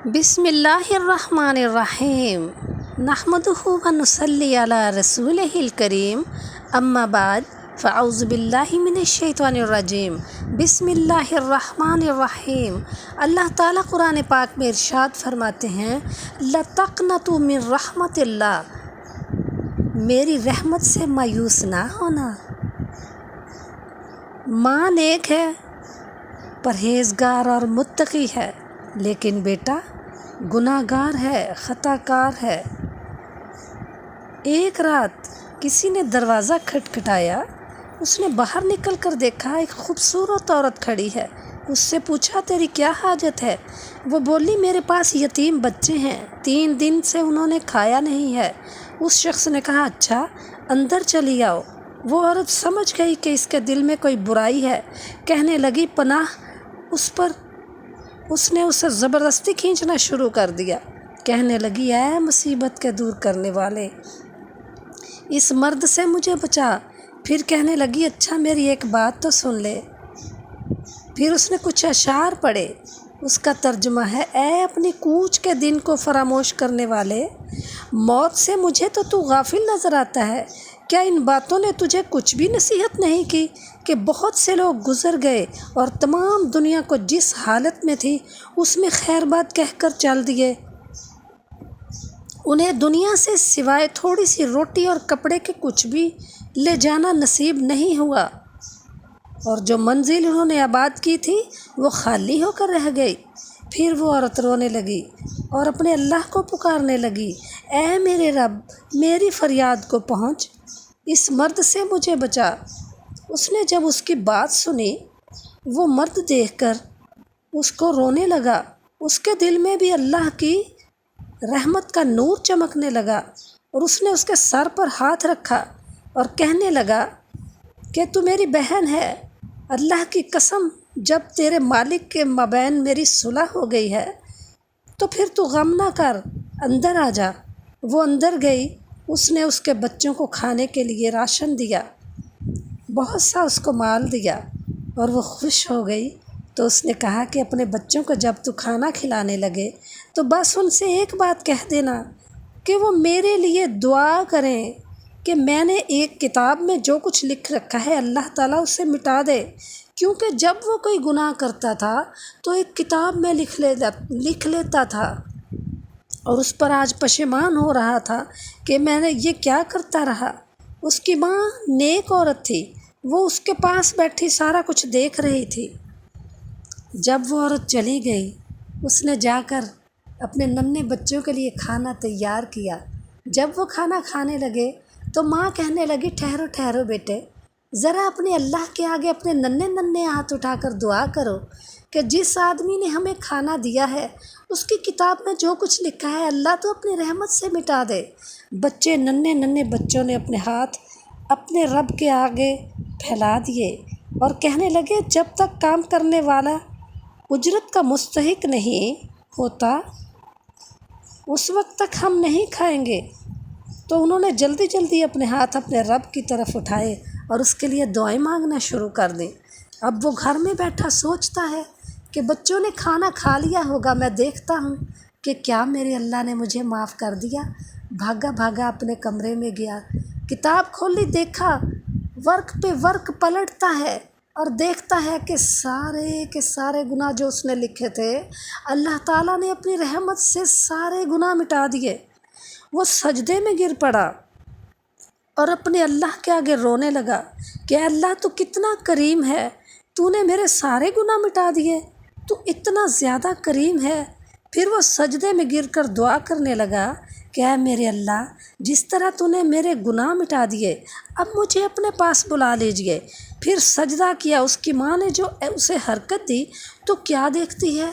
بسم اللہ الرحمن الرحیم نحمدہ و نصلی علی رسولہ الکریم اما بعد فاعوذ باللہ من الشیطان الرجیم بسم اللہ الرحمن الرحیم۔ اللہ تعالیٰ قرآن پاک میں ارشاد فرماتے ہیں لَتَقْنَطُوا مِن رحمت اللہ، میری رحمت سے مایوس نہ ہونا۔ ماں نیک ہے، پرہیزگار اور متقی ہے، لیکن بیٹا گناہ گار ہے، خطا کار ہے۔ ایک رات کسی نے دروازہ کھٹکھٹایا، اس نے باہر نکل کر دیکھا ایک خوبصورت عورت کھڑی ہے۔ اس سے پوچھا تیری کیا حاجت ہے؟ وہ بولی میرے پاس یتیم بچے ہیں، 3 دن سے انہوں نے کھایا نہیں ہے۔ اس شخص نے کہا اچھا اندر چلی آؤ۔ وہ عورت سمجھ گئی کہ اس کے دل میں کوئی برائی ہے، کہنے لگی پناہ اس پر۔ اس نے اسے زبردستی کھینچنا شروع کر دیا، کہنے لگی اے مصیبت کے دور کرنے والے، اس مرد سے مجھے بچا۔ پھر کہنے لگی اچھا میری ایک بات تو سن لے۔ پھر اس نے کچھ اشعار پڑھے، اس کا ترجمہ ہے اے اپنی کوچ کے دن کو فراموش کرنے والے، موت سے مجھے تو غافل نظر آتا ہے۔ کیا ان باتوں نے تجھے کچھ بھی نصیحت نہیں کی کہ بہت سے لوگ گزر گئے اور تمام دنیا کو جس حالت میں تھی اس میں خیر بات کہہ کر چل دیے؟ انہیں دنیا سے سوائے تھوڑی سی روٹی اور کپڑے کے کچھ بھی لے جانا نصیب نہیں ہوا، اور جو منزل انہوں نے آباد کی تھی وہ خالی ہو کر رہ گئی۔ پھر وہ عورت رونے لگی اور اپنے اللہ کو پکارنے لگی اے میرے رب، میری فریاد کو پہنچ، اس مرد سے مجھے بچا۔ اس نے جب اس کی بات سنی، وہ مرد دیکھ کر اس کو رونے لگا۔ اس کے دل میں بھی اللہ کی رحمت کا نور چمکنے لگا، اور اس نے اس کے سر پر ہاتھ رکھا اور کہنے لگا کہ تو میری بہن ہے، اللہ کی قسم جب تیرے مالک کے مابین میری صلح ہو گئی ہے تو پھر تو غم نہ کر، اندر آ جا۔ وہ اندر گئی، اس نے اس کے بچوں کو کھانے کے لیے راشن دیا، بہت سا اس کو مال دیا، اور وہ خوش ہو گئی۔ تو اس نے کہا کہ اپنے بچوں کو جب تو کھانا کھلانے لگے تو بس ان سے ایک بات کہہ دینا کہ وہ میرے لیے دعا کریں کہ میں نے ایک کتاب میں جو کچھ لکھ رکھا ہے اللہ تعالیٰ اسے مٹا دے، کیونکہ جب وہ کوئی گناہ کرتا تھا تو ایک کتاب میں لکھ لیتا تھا، اور اس پر آج پشیمان ہو رہا تھا کہ میں نے یہ کیا کرتا رہا۔ اس کی ماں نیک عورت تھی، وہ اس کے پاس بیٹھی سارا کچھ دیکھ رہی تھی۔ جب وہ عورت چلی گئی، اس نے جا کر اپنے ننھے بچوں کے لیے کھانا تیار کیا۔ جب وہ کھانا کھانے لگے تو ماں کہنے لگی ٹھہرو ٹھہرو بیٹے، ذرا اپنے اللہ کے آگے اپنے ننھے ہاتھ اٹھا کر دعا کرو کہ جس آدمی نے ہمیں کھانا دیا ہے اس کی کتاب میں جو کچھ لکھا ہے اللہ تو اپنی رحمت سے مٹا دے۔ بچے ننھے بچوں نے اپنے ہاتھ اپنے رب کے آگے پھیلا دیے اور کہنے لگے جب تک کام کرنے والا اجرت کا مستحق نہیں ہوتا اس وقت تک ہم نہیں کھائیں گے۔ تو انہوں نے جلدی جلدی اپنے ہاتھ اپنے رب کی طرف اٹھائے اور اس کے لیے دعائیں مانگنا شروع کر دیں۔ اب وہ گھر میں بیٹھا سوچتا ہے کہ بچوں نے کھانا کھا لیا ہوگا، میں دیکھتا ہوں کہ کیا میرے اللہ نے مجھے معاف کر دیا۔ بھاگا بھاگا اپنے کمرے میں گیا، کتاب کھولی، دیکھا ورق پہ ورق پلٹتا ہے اور دیکھتا ہے کہ سارے کے سارے گناہ جو اس نے لکھے تھے اللہ تعالیٰ نے اپنی رحمت سے سارے گناہ مٹا دیے۔ وہ سجدے میں گر پڑا اور اپنے اللہ کے آگے رونے لگا کہ اے اللہ تو کتنا کریم ہے، تو نے میرے سارے گناہ مٹا دیے، تو اتنا زیادہ کریم ہے۔ پھر وہ سجدے میں گر کر دعا کرنے لگا کہ اے میرے اللہ، جس طرح تو نے میرے گناہ مٹا دیے اب مجھے اپنے پاس بلا لیجیے۔ پھر سجدہ کیا۔ اس کی ماں نے جو اسے حرکت دی تو کیا دیکھتی ہے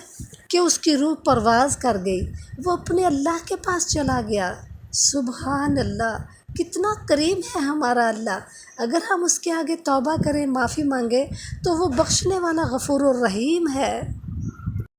کہ اس کی روح پرواز کر گئی، وہ اپنے اللہ کے پاس چلا گیا۔ سبحان اللہ، کتنا کریم ہے ہمارا اللہ۔ اگر ہم اس کے آگے توبہ کریں، معافی مانگیں تو وہ بخشنے والا غفور الرحیم ہے۔